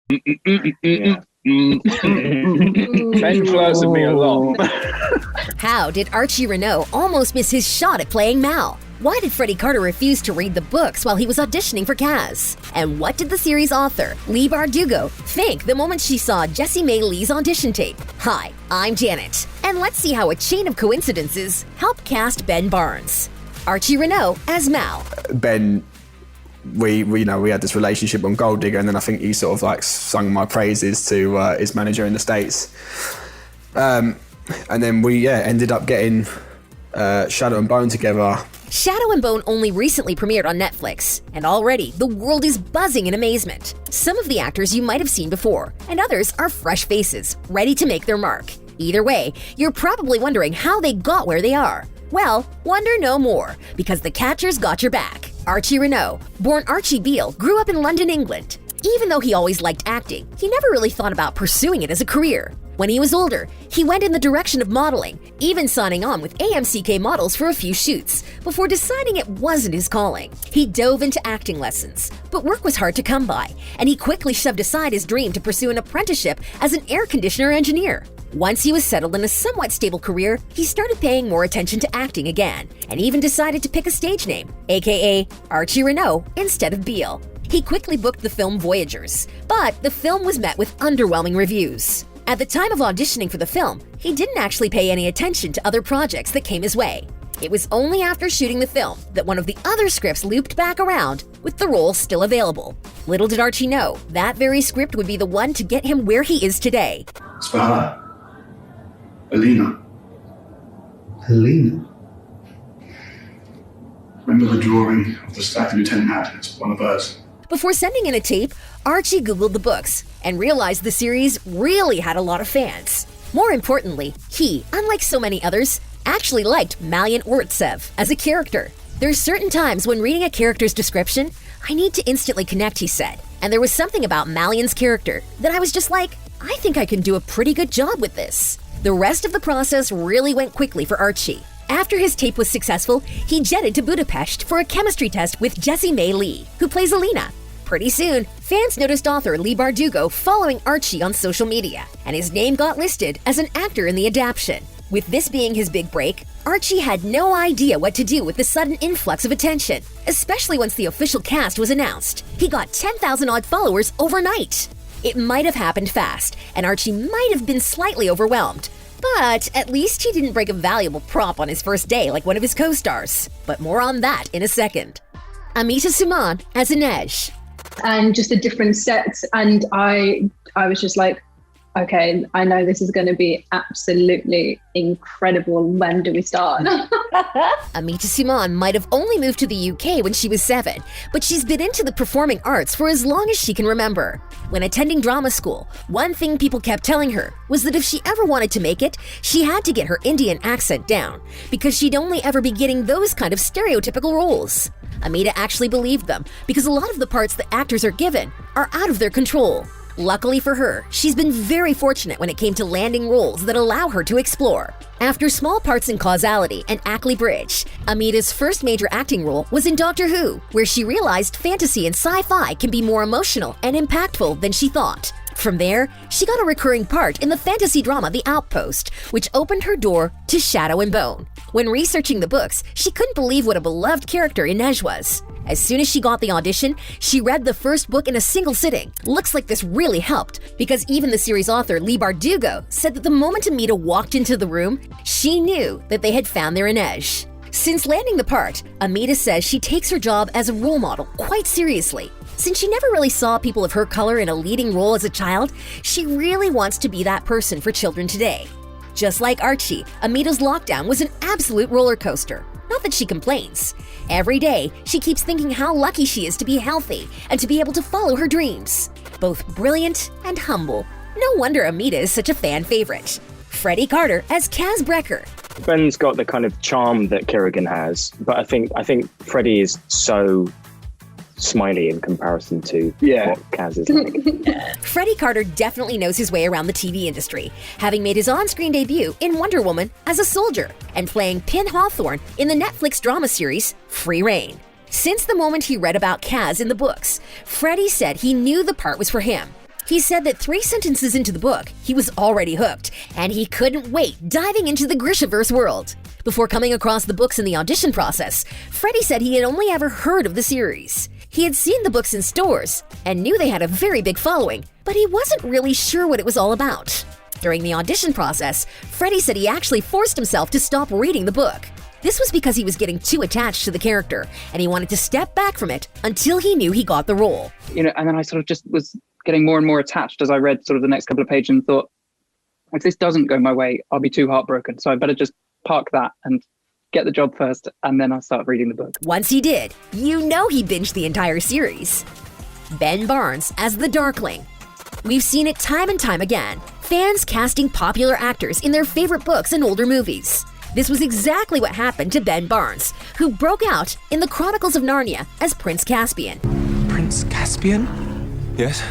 Yeah. Ben flirts with me a lot. How did Archie Renault almost miss his shot at playing Mal? Why did Freddy Carter refuse to read the books while he was auditioning for Caz? And what did the series author, Leigh Bardugo, think the moment she saw Jessie Mei Li's audition tape? Hi, I'm Janet, and let's see how a chain of coincidences helped cast Ben Barnes. Archie Renault as Mal. Ben, we had this relationship on Gold Digger, and then I think he sort of like sung my praises to his manager in the States. And then we ended up getting Shadow and Bone together. Shadow and Bone only recently premiered on Netflix, and already the world is buzzing in amazement. Some of the actors you might have seen before, and others are fresh faces, ready to make their mark. Either way, you're probably wondering how they got where they are. Well, wonder no more, because the catchers got your back. Archie Renault, born Archie Beale, grew up in London, England. Even though he always liked acting, he never really thought about pursuing it as a career. When he was older, he went in the direction of modeling, even signing on with AMCK models for a few shoots, before deciding it wasn't his calling. He dove into acting lessons, but work was hard to come by, and he quickly shoved aside his dream to pursue an apprenticeship as an air conditioner engineer. Once he was settled in a somewhat stable career, he started paying more attention to acting again, and even decided to pick a stage name, aka Archie Renault, instead of Beale. He quickly booked the film Voyagers, but the film was met with underwhelming reviews. At the time of auditioning for the film, he didn't actually pay any attention to other projects that came his way. It was only after shooting the film that one of the other scripts looped back around, with the role still available. Little did Archie know, that very script would be the one to get him where he is today. It's for her. Alina. Alina? Remember the drawing of the staff the lieutenant had? It's one of hers. Before sending in a tape, Archie Googled the books and realized the series really had a lot of fans. More importantly, he, unlike so many others, actually liked Malyan Ortsev as a character. There's certain times when reading a character's description, I need to instantly connect, he said. And there was something about Malyan's character that I was just like, I think I can do a pretty good job with this. The rest of the process really went quickly for Archie. After his tape was successful, he jetted to Budapest for a chemistry test with Jessie Mei Li, who plays Alina. Pretty soon, fans noticed author Leigh Bardugo following Archie on social media, and his name got listed as an actor in the adaptation. With this being his big break, Archie had no idea what to do with the sudden influx of attention, especially once the official cast was announced. He got 10,000 odd followers overnight. It might have happened fast, and Archie might have been slightly overwhelmed. But at least he didn't break a valuable prop on his first day like one of his co-stars. But more on that in a second. Amita Suman as Inej. And just a different set, and I was just like, okay, I know this is going to be absolutely incredible. When do we start? Amita Simon might have only moved to the UK when she was 7, but she's been into the performing arts for as long as she can remember. When attending drama school, one thing people kept telling her was that if she ever wanted to make it, she had to get her Indian accent down, because she'd only ever be getting those kind of stereotypical roles. Amita actually believed them, because a lot of the parts that actors are given are out of their control. Luckily for her, she's been very fortunate when it came to landing roles that allow her to explore. After small parts in Causality and Ackley Bridge, Amita's first major acting role was in Doctor Who, where she realized fantasy and sci-fi can be more emotional and impactful than she thought. From there, she got a recurring part in the fantasy drama The Outpost, which opened her door to Shadow and Bone. When researching the books, she couldn't believe what a beloved character Inej was. As soon as she got the audition, she read the first book in a single sitting. Looks like this really helped, because even the series author Leigh Bardugo said that the moment Amita walked into the room, she knew that they had found their Inej. Since landing the part, Amita says she takes her job as a role model quite seriously. Since she never really saw people of her color in a leading role as a child, she really wants to be that person for children today. Just like Archie, Amita's lockdown was an absolute roller coaster. Not that she complains. Every day, she keeps thinking how lucky she is to be healthy and to be able to follow her dreams. Both brilliant and humble. No wonder Amita is such a fan favorite. Freddy Carter as Cazbrecker. Ben's got the kind of charm that Kerrigan has, but I think Freddy is so smiley in comparison to what Caz is like. Freddy Carter definitely knows his way around the TV industry, having made his on-screen debut in Wonder Woman as a soldier and playing Pin Hawthorne in the Netflix drama series Free Reign. Since the moment he read about Caz in the books, Freddy said he knew the part was for him. He said that 3 sentences into the book, he was already hooked, and he couldn't wait diving into the Grishaverse world. Before coming across the books in the audition process, Freddy said he had only ever heard of the series. He had seen the books in stores and knew they had a very big following, but he wasn't really sure what it was all about. During the audition process, Freddy said he actually forced himself to stop reading the book. This was because he was getting too attached to the character, and he wanted to step back from it until he knew he got the role. And then I sort of just was getting more and more attached as I read sort of the next couple of pages and thought, if this doesn't go my way, I'll be too heartbroken. So I better just park that and get the job first, and then I'll start reading the book. Once he did, he binged the entire series. Ben Barnes as the Darkling. We've seen it time and time again. Fans casting popular actors in their favorite books and older movies. This was exactly what happened to Ben Barnes, who broke out in the Chronicles of Narnia as Prince Caspian. Prince Caspian? Yes.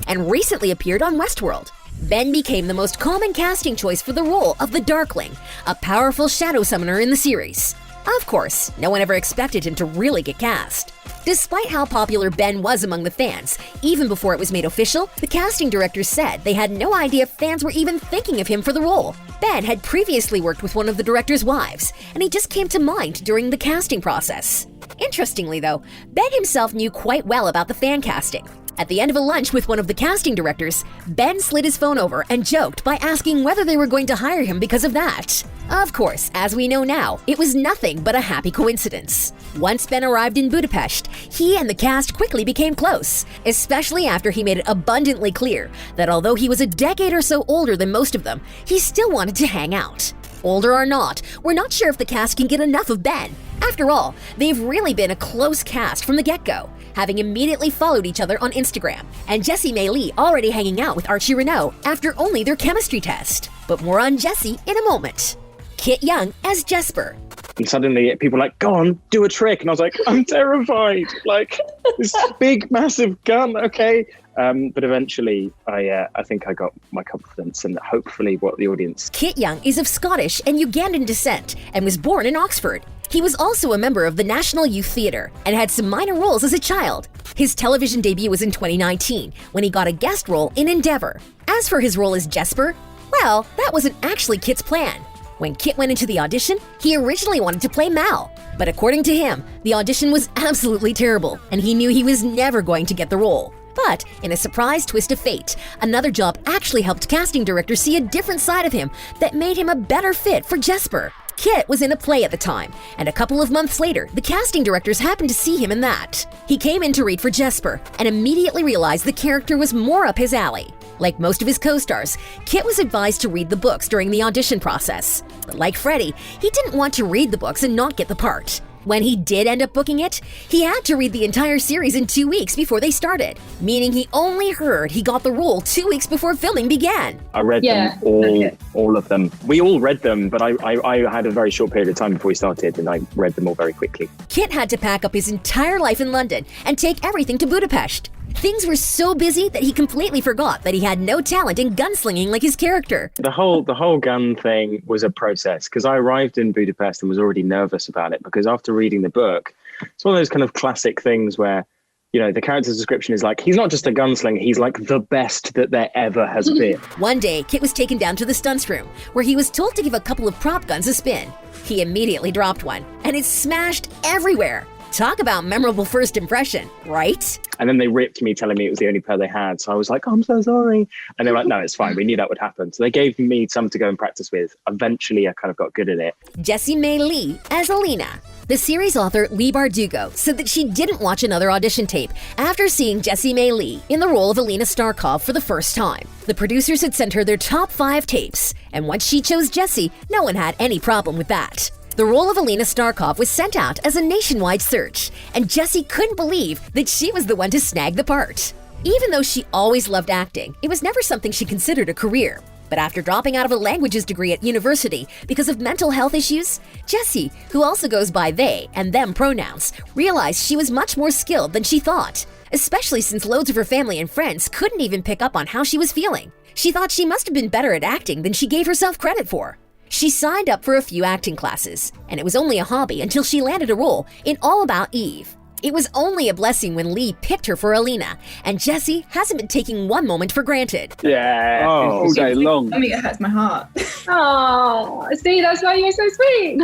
And recently appeared on Westworld. Ben became the most common casting choice for the role of the Darkling, a powerful shadow summoner in the series. Of course, no one ever expected him to really get cast. Despite how popular Ben was among the fans, even before it was made official, the casting directors said they had no idea fans were even thinking of him for the role. Ben had previously worked with one of the director's wives, and he just came to mind during the casting process. Interestingly though, Ben himself knew quite well about the fan casting. At the end of a lunch with one of the casting directors, Ben slid his phone over and joked by asking whether they were going to hire him because of that. Of course, as we know now, it was nothing but a happy coincidence. Once Ben arrived in Budapest, he and the cast quickly became close, especially after he made it abundantly clear that although he was a decade or so older than most of them, he still wanted to hang out. Older or not, we're not sure if the cast can get enough of Ben. After all, they've really been a close cast from the get-go, having immediately followed each other on Instagram, and Jessie Mei Li already hanging out with Archie Renault after only their chemistry test. But more on Jessie in a moment. Kit Young as Jesper. And suddenly people were like, go on, do a trick. And I was like, I'm terrified. Like, this big, massive gun, okay. But eventually, I think I got my confidence and hopefully what the audience... Kit Young is of Scottish and Ugandan descent and was born in Oxford. He was also a member of the National Youth Theatre and had some minor roles as a child. His television debut was in 2019 when he got a guest role in Endeavour. As for his role as Jesper, well, that wasn't actually Kit's plan. When Kit went into the audition, he originally wanted to play Mal. But according to him, the audition was absolutely terrible and he knew he was never going to get the role. But in a surprise twist of fate, another job actually helped casting directors see a different side of him that made him a better fit for Jesper. Kit was in a play at the time, and a couple of months later, the casting directors happened to see him in that. He came in to read for Jesper and immediately realized the character was more up his alley. Like most of his co-stars, Kit was advised to read the books during the audition process. But like Freddy, he didn't want to read the books and not get the part. When he did end up booking it, he had to read the entire series in 2 weeks before they started, meaning he only heard he got the role 2 weeks before filming began. I read them all of them. We all read them, but I had a very short period of time before we started, and I read them all very quickly. Kit had to pack up his entire life in London and take everything to Budapest. Things were so busy that he completely forgot that he had no talent in gunslinging like his character. The whole gun thing was a process because I arrived in Budapest and was already nervous about it because after reading the book, it's one of those kind of classic things where, you know, the character's description is like, he's not just a gunslinger, he's like the best that there ever has been. One day, Kit was taken down to the stunts room where he was told to give a couple of prop guns a spin. He immediately dropped one and it smashed everywhere. Talk about memorable first impression, right? And then they ripped me telling me it was the only pair they had. So I was like, oh, I'm so sorry. And they were like, no, it's fine. We knew that would happen. So they gave me some to go and practice with. Eventually, I kind of got good at it. Jessie Mei Li as Alina. The series author Leigh Bardugo said that she didn't watch another audition tape after seeing Jessie Mei Li in the role of Alina Starkov for the first time. The producers had sent her their top 5 tapes, and once she chose Jessie, no one had any problem with that. The role of Alina Starkov was sent out as a nationwide search, and Jessie couldn't believe that she was the one to snag the part. Even though she always loved acting, it was never something she considered a career. But after dropping out of a languages degree at university because of mental health issues, Jessie, who also goes by they and them pronouns, realized she was much more skilled than she thought, especially since loads of her family and friends couldn't even pick up on how she was feeling. She thought she must have been better at acting than she gave herself credit for. She signed up for a few acting classes, and it was only a hobby until she landed a role in All About Eve. It was only a blessing when Leigh picked her for Alina, and Jessie hasn't been taking one moment for granted. Yeah, Oh, so long. I mean, it hurts my heart. Oh, see, that's why you're so sweet.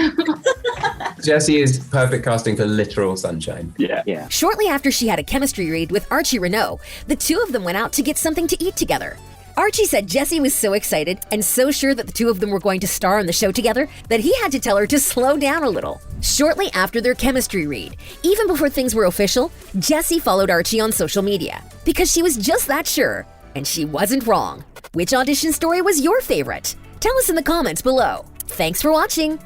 Jessie is perfect casting for literal sunshine. Yeah. Shortly after she had a chemistry read with Archie Renault, the two of them went out to get something to eat together. Archie said Jessie was so excited and so sure that the two of them were going to star on the show together that he had to tell her to slow down a little. Shortly after their chemistry read, even before things were official, Jessie followed Archie on social media because she was just that sure, and she wasn't wrong. Which audition story was your favorite? Tell us in the comments below. Thanks for watching.